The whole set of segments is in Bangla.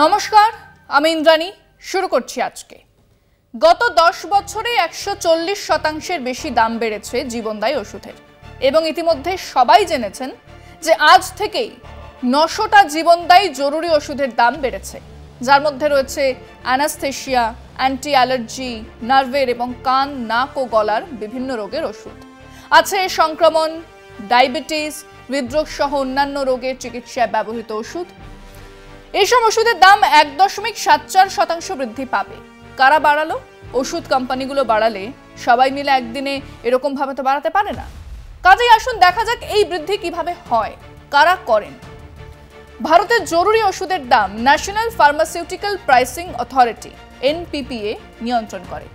নমস্কার, আমি ইন্দ্রাণী। শুরু করছি আজকে। গত 10 বছরে 140% বেশি দাম বেড়েছে জীবনদায়ী ওষুধের এবং ইতিমধ্যে সবাই জেনেছেন যে আজ থেকেই 900টা জীবনদায়ী জরুরি ওষুধের দাম বেড়েছে, যার মধ্যে রয়েছে অ্যানাস্থেশিয়া, অ্যান্টি অ্যালার্জি, নার্ভের এবং কান, নাক ও গলার বিভিন্ন রোগের ওষুধ। আছে সংক্রমণ, ডায়াবেটিস, হৃদরোগ সহ অন্যান্য রোগের চিকিৎসায় ব্যবহৃত ওষুধ। এইসব ওষুধের দাম 1.74% বৃদ্ধি পাবে। কারা বাড়ালো? ওষুধ কোম্পানিগুলো বাড়ালে সবাই মিলে একদিনে এরকম ভাবে তো বাড়াতে পারে না। কাজেই আসুন দেখা যাক এই বৃদ্ধি কিভাবে হয়, কারা করেন। ভারতের জরুরি ওষুধের দাম national pharmaceutical pricing authority NPPA নিয়ন্ত্রণ করে।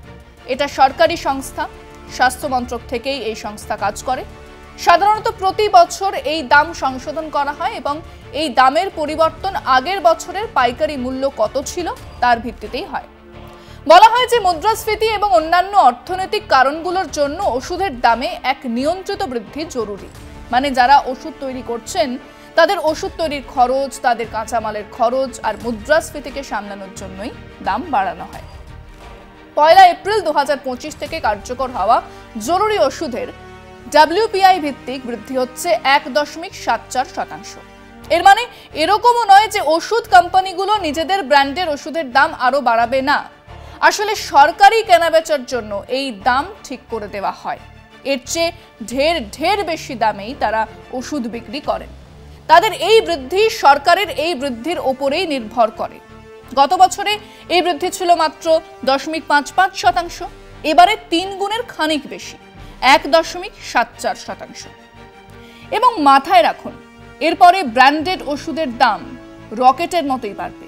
এটা সরকারি সংস্থা, স্বাস্থ্য মন্ত্রক থেকেই এই সংস্থা কাজ করে। সাধারণত প্রতি বছর এই দাম সংশোধন করা হয় এবং এই দামের পরিবর্তন আগের বছরের পাইকারি মূল্য কত ছিল তার ভিত্তিতেই হয়। বলা হয় যে মুদ্রাস্ফীতি এবং অন্যান্য অর্থনৈতিক কারণগুলোর জন্য ওষুধের দামে এক নিয়ন্ত্রিত বৃদ্ধি জরুরি। মানে যারা ওষুধ তৈরি করছেন তাদের ওষুধ তৈরির খরচ, তাদের কাঁচামালের খরচ আর মুদ্রাস্ফীতিকে সামলানোর জন্যই দাম বাড়ানো হয়। 1 এপ্রিল 2025 থেকে কার্যকর হওয়া জরুরি ওষুধের WPI ভিত্তিক বৃদ্ধি হচ্ছে 1.74%। এর মানে এরকমও নয় যে ওষুধ কোম্পানিগুলো নিজেদের ব্র্যান্ডের ওষুধের দাম আরো বাড়াবে না। আসলে সরকারি কেনাবেচার জন্য এই দাম ঠিক করে দেওয়া হয়। এর চেয়ে ঢের বেশি দামেই তারা ওষুধ বিক্রি করেন। তাদের এই বৃদ্ধি সরকারের এই বৃদ্ধির ওপরেই নির্ভর করে। গত বছরে এই বৃদ্ধি ছিল মাত্র 0.55%, এবারে 3 গুণের খানিক বেশি, 1.74%। এবং মাথায় রাখুন, এরপরে ব্র্যান্ডেড ওষুধের দাম রকেটের মতোই বাড়বে।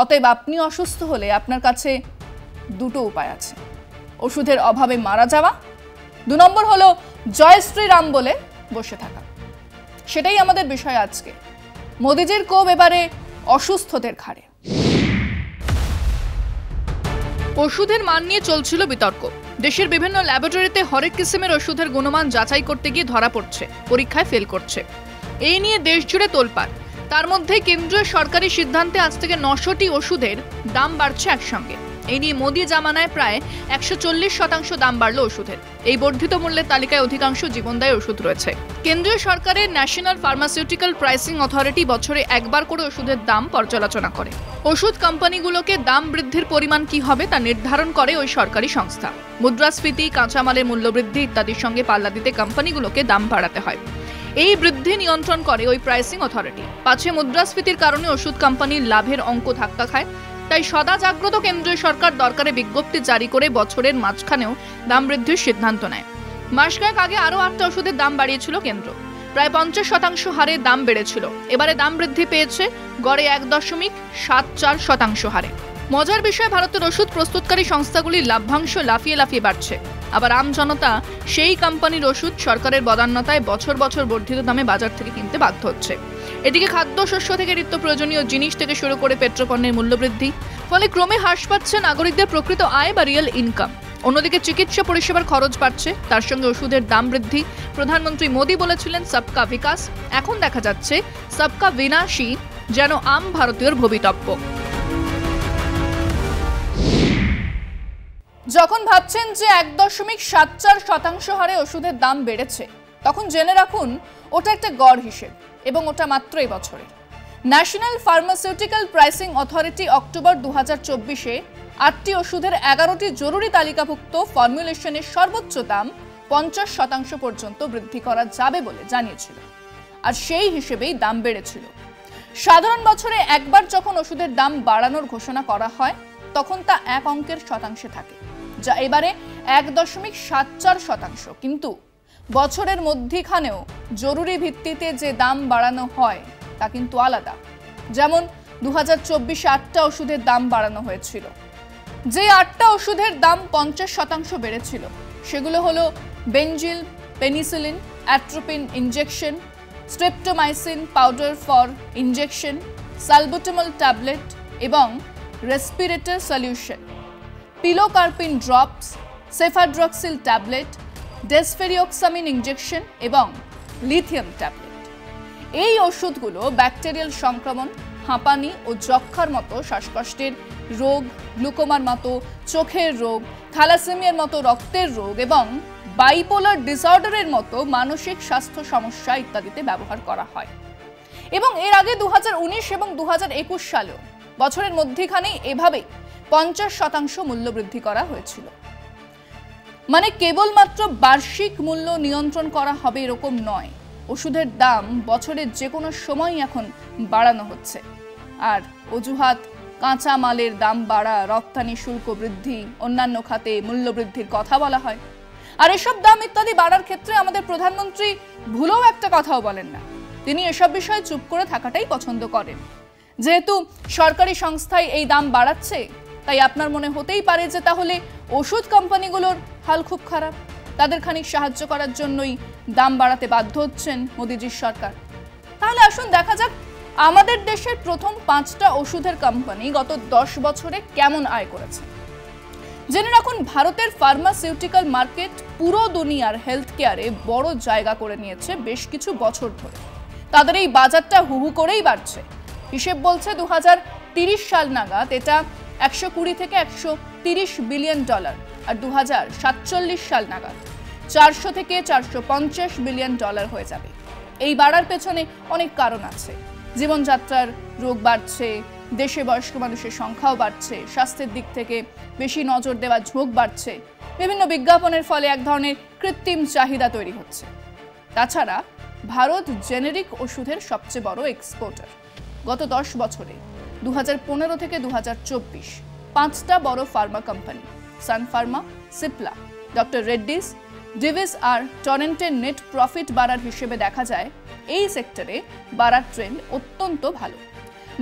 অতএব আপনি অসুস্থ হলে আপনার কাছে দুটো উপায় আছে: ওষুধের অভাবে মারা যাওয়া, 2 নম্বর হলো জয় শ্রীরাম বলে বসে থাকা। সেটাই আমাদের বিষয় আজকে। মোদিজির কোপ এবারে অসুস্থদের ঘাড়ে। ওষুধের মান নিয়ে চলছিল বিতর্ক। দেশের বিভিন্ন ল্যাবরেটরিতে হরেক কিসিমের ওষুধের গুণমান যাচাই করতে গিয়ে ধরা পড়ছে, পরীক্ষায় ফেল করছে। এই নিয়ে দেশ জুড়ে তোলপাড়। তার মধ্যে কেন্দ্রীয় সরকারি সিদ্ধান্তে আজ থেকে 900টি ওষুধের দাম বাড়ছে একসঙ্গে। এই নিয়ে মোদি জামানায় প্রায় 140% দাম বাড়লো ওষুধের। এই বর্ধিত মূল্যের তালিকায় অধিকাংশ জীবনদায়ী ওষুধ রয়েছে। কেন্দ্রীয় সরকারের ন্যাশনাল ফার্মাসিউটিক্যাল প্রাইসিং অথরিটি বছরে একবার করে ওষুধের দাম পর্যালোচনা করে। ওষুধ কোম্পানিগুলোকে দাম বৃদ্ধির পরিমাণ কি হবে তা নির্ধারণ করে ওই সরকারি সংস্থা। মুদ্রাস্ফীতি, কাঁচামালের মূল্যবৃদ্ধি ইত্যাদির সঙ্গে পাল্লা দিতে কোম্পানিগুলোকে দাম বাড়াতে হয়। এই বৃদ্ধি নিয়ন্ত্রণ করে ওই প্রাইসিং অথরিটি। পাছে মুদ্রাস্ফীতির কারণে ওষুধ কোম্পানির লাভের অঙ্ক ধাক্কা খায়, তাই সদা জাগ্রত কেন্দ্রীয় সরকার দরকারে বিজ্ঞপ্তি জারি করে বছরের মাঝখানেও দাম বৃদ্ধির সিদ্ধান্ত নেয়। মাস কয়েক আগে আরও 8টা ওষুধের দাম বাড়িয়েছিল কেন্দ্র। প্রায় 50% হারে দাম বেড়েছিল। এবারে দাম বৃদ্ধি পেয়েছে গড়ে 1.74% হারে। মজার বিষয়, ভারতের ওষুধ প্রস্তুতকারী সংস্থাগুলির লাভ্যাংশ লাফিয়ে লাফিয়ে বাড়ছে। আবার আম জনতা সেই কোম্পানির ওষুধ সরকারের বদান্যতায় বছর বছর বর্ধিত দামে বাজার থেকে কিনতে বাধ্য হচ্ছে। এদিকে খাদ্যশস্য থেকে নিত্য প্রয়োজনীয় জিনিস থেকে শুরু করে পেট্রোপণ্যের মূল্যবৃদ্ধি, ফলে ক্রমে হ্রাস পাচ্ছে নাগরিকদের প্রকৃত আয় বা রিয়েল ইনকাম। অন্যদিকে চিকিৎসা পরিষেবার খরচ বাড়ছে, তার সঙ্গে ওষুধের দাম বৃদ্ধি। প্রধানমন্ত্রী মোদি বলেছিলেন সবকা বিকাশ, এখন দেখা যাচ্ছে সবকা বিনাশই যেন আম ভারতীয়র ভবিতব্য। যখন ভাবছেন যে 1.74% হারে ওষুধের দাম বেড়েছে, তখন জেনে রাখুন ওটা একটা গড় হিসেব এবং ওটা মাত্র এই বছরের। National pharmaceutical pricing authority October 2024-এ 8টি ওষুধের 11টি জরুরি তালিকাভুক্ত ফর্মুলেশনের সর্বোচ্চ দাম 50% পর্যন্ত বৃদ্ধি করা যাবে বলে জানিয়েছিল। আর সেই হিসেবেই দাম বেড়েছিল। সাধারণ বছরে একবার যখন ওষুধের দাম বাড়ানোর ঘোষণা করা হয় তখন তা এক অঙ্কের শতাংশে থাকে, যা এবারে 1.74%। কিন্তু বছরের মধ্যখানেও জরুরি ভিত্তিতে যে দাম বাড়ানো হয় তা কিন্তু আলাদা। যেমন 2024-এ 8টা ওষুধের দাম বাড়ানো হয়েছিল। যে 8টা ওষুধের দাম 50% বেড়েছিল সেগুলো হলো benzyl, penicillin, atropine injection, streptomycin powder for injection, salbutamol tablet এবং respirator solution, pilocarpine drops, cefadroxil tablet, desferrioxamine injection এবং লিথিয়াম ট্যাবলেট। এই ওষুধগুলো ব্যাকটেরিয়াল সংক্রমণ, হাঁপানি ও যক্ষ্মার মতো শ্বাসকষ্টের রোগ, গ্লুকোমার মতো চোখের রোগ, থ্যালাসেমিয়ার মতো রক্তের রোগ এবং বাইপোলার ডিসঅর্ডারের মতো মানসিক স্বাস্থ্য সমস্যা ইত্যাদিতে ব্যবহার করা হয়। এবং এর আগে 2019 এবং 2021 সালেও বছরের মধ্যখানে এভাবে 50% মূল্য বৃদ্ধি করা হয়েছিল। মানে কেবলমাত্র বার্ষিক মূল্য নিয়ন্ত্রণ করা হবে এরকম নয়, ওষুধের দাম বছরের যে কোনো সময় এখন বাড়ানো হচ্ছে। আর অজুহাত কাঁচা মালের দাম বাড়া, রপ্তানি শুল্ক বৃদ্ধি, অন্যান্য খাতে মূল্য বৃদ্ধির কথা বলা হয়। আর এসব দাম ইত্যাদি বাড়ার ক্ষেত্রে আমাদের প্রধানমন্ত্রী ভুলেও একটা কথাও বলেন না। তিনি এসব বিষয়ে চুপ করে থাকাটাই পছন্দ করেন। যেহেতু সরকারি সংস্থায় এই দাম বাড়াচ্ছে, তাই আপনার মনে হতেই পারে যে তাহলে ওষুধ কোম্পানিগুলোর হাল খুব খারাপ, তাদের খানিক সাহায্য করার জন্যই দাম বাড়াতে বাধ্য হচ্ছেন মোদিজির সরকার। তাহলে আসুন দেখা যাক আমাদের দেশের প্রথম 5টা ওষুধের কোম্পানি গত 10 বছরে কেমন আয় করেছে। জেনে রাখুন, ভারতের ফার্মাসিউটিক্যাল মার্কেট পুরো দুনিয়ার হেলথ কেয়ারে বড় জায়গা করে নিয়েছে বেশ কিছু বছর ধরে। তাদের এই বাজারটা হুহু করেই বাড়ছে। হিসেব বলছে 2030 সাল নাগাদ এটা 120 থেকে 130 বিলিয়ন ডলার, আর 2047 সাল নাগাদ 400 থেকে 450 বিলিয়ন ডলার হয়ে যাবে। এই বাড়ার পেছনে অনেক কারণ আছে। জীবনযাত্রার রোগ বাড়ছে, দেশে বয়স্ক মানুষের সংখ্যাও বাড়ছে, স্বাস্থ্যের দিক থেকে বেশি নজর দেওয়ার ঝোঁক বাড়ছে, বিভিন্ন বিজ্ঞাপনের ফলে এক ধরনের কৃত্রিম চাহিদা তৈরি হচ্ছে। তাছাড়া ভারত জেনেরিক ওষুধের সবচেয়ে বড় এক্সপোর্টার। গত 10 বছরে 2015 থেকে 2024 5টা বড় ফার্মা কোম্পানি সান ফার্মা, সিপলা, ডক্টর রেড্ডিস, ডিভিস আর টরেন্টের নেট প্রফিট বাড়ার হিসেবে দেখা যায় এই সেক্টরে বাড়ার ট্রেন্ড অত্যন্ত ভালো।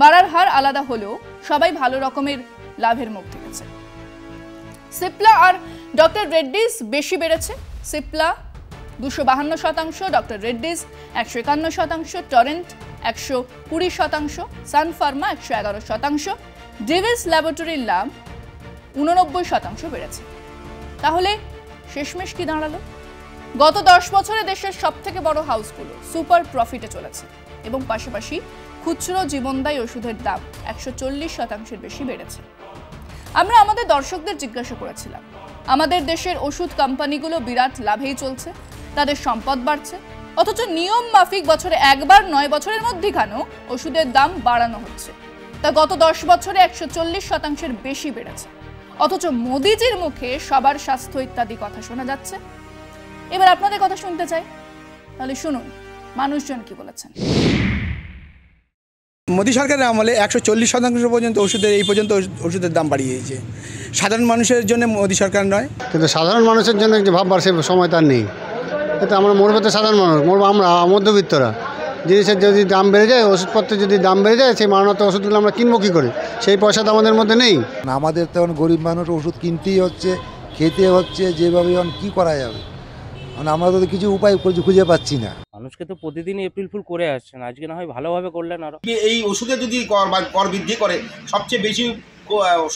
বাড়ার হার আলাদা হলেও সবাই ভালো রকমের লাভের মুখ দেখেছে। সিপলা আর ডক্টর রেড্ডিস বেশি বেড়েছে। সিপলা 252%, ডক্টর রেড্ডিস 151%, টরেন্ট 120%, সান ফার্মা 111%, ডিভিস ল্যাবরেটরির লাভ 89% বেড়েছে। তাহলে শেষমেশ কি দাঁড়ালো? গত 10 বছরে দেশের সবথেকে বড় হাউসগুলো সুপার প্রফিটে চলেছে এবং পাশাপাশি খুচরো জীবনদায়ী ওষুধের দাম 140% বেশি বেড়েছে। আমরা আমাদের দর্শকদের জিজ্ঞাসা করেছিলাম, আমাদের দেশের ওষুধ কোম্পানিগুলো বিরাট লাভেই চলছে, তাদের সম্পদ বাড়ছে, অথচ নিয়ম মাফিক বছরে একবার 9 বছরের মধ্যেখানেও ওষুধের দাম বাড়ানো হচ্ছে। তা গত 10 বছরে 140% বেশি বেড়েছে, অথচ মোদিজির মুখে সবার স্বাস্থ্য ইত্যাদি কথা শোনা যাচ্ছে। এবার আপনাদের কথা শুনতে চাই, তাহলে শুনুন মানুষজন কি বলেছেন। মোদী সরকারের আমলে 140% পর্যন্ত ওষুধের দাম বাড়িয়ে দিয়েছে। সাধারণ মানুষের জন্য মোদী সরকার নয়, কিন্তু সাধারণ মানুষের জন্য যে ভাববার সে সময় তার নেই। কিন্তু আমরা মরবে তো সাধারণ মানুষ, মরবো আমরা মধ্যবিত্তরা। জিনিসের যদি দাম বেড়ে যায়, ওষুধপত্রের যদি দাম বেড়ে যায়, সেই মারাত্মক ওষুধগুলো আমরা কিনবো কী করে? সেই পয়সা তো আমাদের মধ্যে নেই। আমাদের তখন গরিব মানুষ ওষুধ কিনতেই হচ্ছে, খেতে হচ্ছে, যেভাবে কী করা যাবে? মানে আমরা তো কিছু উপায় খুঁজে পাচ্ছি না। মানুষকে তো প্রতিদিনই এপ্রিল ফুল করে আসছেন, আজকে না হয় ভালোভাবে করলেন। আরো এই ওষুধে যদি কর বৃদ্ধি করে, সবচেয়ে বেশি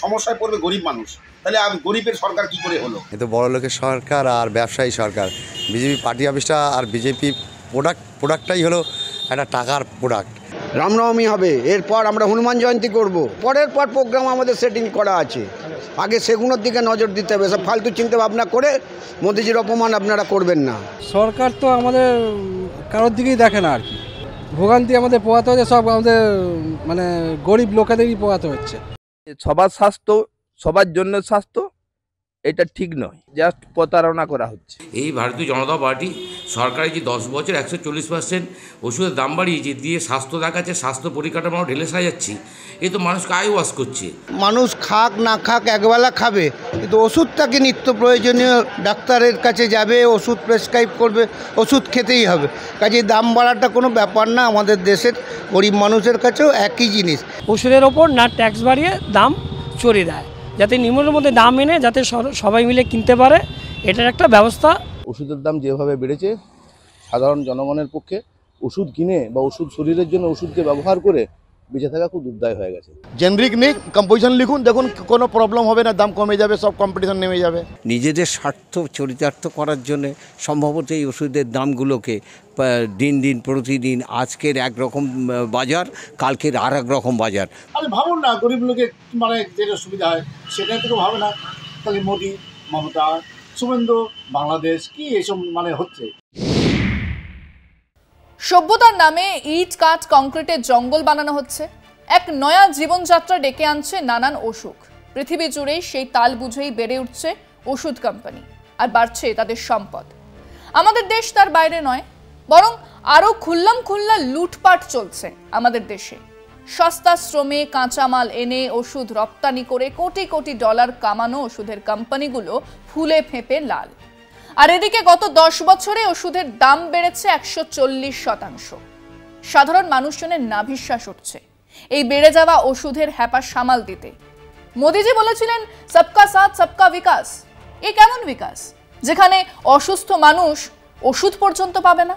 সমস্যায় পড়বে গরিব মানুষ। তাহলে গরিবের সরকার কি করে হলো? এ তো বড় লোকের সরকার আর ব্যবসায়ী সরকার। বিজেপি পার্টি অফিসটা আর বিজেপি প্রোডাক্টটাই হলো একটা টাকার প্রোডাক্ট। রামনবমী হবে, এরপর আমরা হনুমান জয়ন্তী করব, পরের পর প্রোগ্রাম আমাদের সেটিং করা আছে। আগে সেগুলোর দিকে নজর দিতে হবে। সব ফালতু চিন্তা ভাবনা করে মোদিজির অপমান আপনারা করবেন না। সরকার তো আমাদের কারোর দিকেই দেখে না আর কি। ভোগান্তি আমাদের পোহাতে হচ্ছে, সব আমাদের মানে গরিব লোকেদেরই পোহাতে হচ্ছে। সবার স্বাস্থ্য, সবার জন্য স্বাস্থ্য, এটা ঠিক নয়, জাস্ট প্রতারণা করা হচ্ছে। এই ভারতীয় জনতা পার্টি সরকারের যে 10 বছর 140% ওষুধের দাম বাড়িয়েছে, দিয়ে স্বাস্থ্য দেখাচ্ছে, স্বাস্থ্য পরিকাঠামো ঢেলে সাজাচ্ছি, এ তো মানুষকে আয় ওয়াশ করছে। মানুষ খাক না খাক একবেলা খাবে, কিন্তু ওষুধটাকে নিত্য প্রয়োজনীয় ডাক্তারের কাছে যাবে, ওষুধ প্রেসক্রাইব করবে, ওষুধ খেতেই হবে। কাজে দাম বাড়াটা কোনো ব্যাপার না, আমাদের দেশের গরিব মানুষের কাছেও একই জিনিস। ওষুধের ওপর না ট্যাক্স বাড়িয়ে দাম চড়িয়ে দেয়, যাতে নিম্নের মধ্যে দাম এনে যাতে সবাই মিলে কিনতে পারে, এটার একটা ব্যবস্থা। ওষুধের দাম যেভাবে বেড়েছে, সাধারণ জনগণের পক্ষে ওষুধ কিনে বা ওষুধ শরীরের জন্য ওষুধকে ব্যবহার করে বেঁচে থাকা খুব দুর্দায় হয়ে গেছে। জেনারিক নিক কম্পোজিশন লিখুন, দেখুন কোনো প্রবলেম হবে না, দাম কমে যাবে, সব কম্পিটিশন নেমে যাবে। নিজেদের স্বার্থ চরিতার্থ করার জন্য সম্ভবত এই ওষুধের দামগুলোকে দিন দিন প্রতিদিন আজকের একরকম বাজার, কালকের আর এক রকম বাজার। আরে ভাবুন না, গরিব লোকের মানে যেটা সুবিধা হয় সেটা থেকে ভাবে না, তাহলে মোদি, মমতা, শুভেন্দু, বাংলাদেশ কি এসব মানে হচ্ছে। সভ্যতার নামে ইট কাঠ কংক্রিটের জঙ্গল বানানো হচ্ছে। এক নয়া জীবনযাত্রা ডেকে আনছে নানান অসুখ। পৃথিবী জুড়েই সেই তাল বুঝেই বেড়ে উঠছে ওষুধ কোম্পানি, আর বাড়ছে তাদের সম্পদ। আমাদের দেশ তার বাইরে নয়, বরং আরো খুল্লা লুটপাট চলছে আমাদের দেশে। সস্তা শ্রমে কাঁচামাল এনে ওষুধ রপ্তানি করে কোটি কোটি ডলার কামানো ওষুধের কোম্পানিগুলো ফুলে ফেঁপে লাল। আর এদিকে গত 10 বছরে ওষুধের দাম বেড়েছে 140%। সাধারণ মানুষজনের নাভিশ্বাস উঠছে এই বেড়ে যাওয়া ওষুধের হ্যাপা সামাল দিতে। মোদিজি বলেছিলেন সবকা সাথ সবকা বিকাশ। এ কেমন বিকাশ যেখানে অসুস্থ মানুষ ওষুধ পর্যন্ত পাবে না?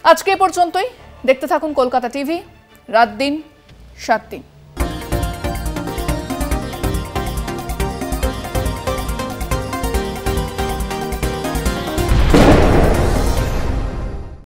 আজকে পর্যন্তই। দেখতে থাকুন কলকাতা টিভি, রাত দিন 7 দিন।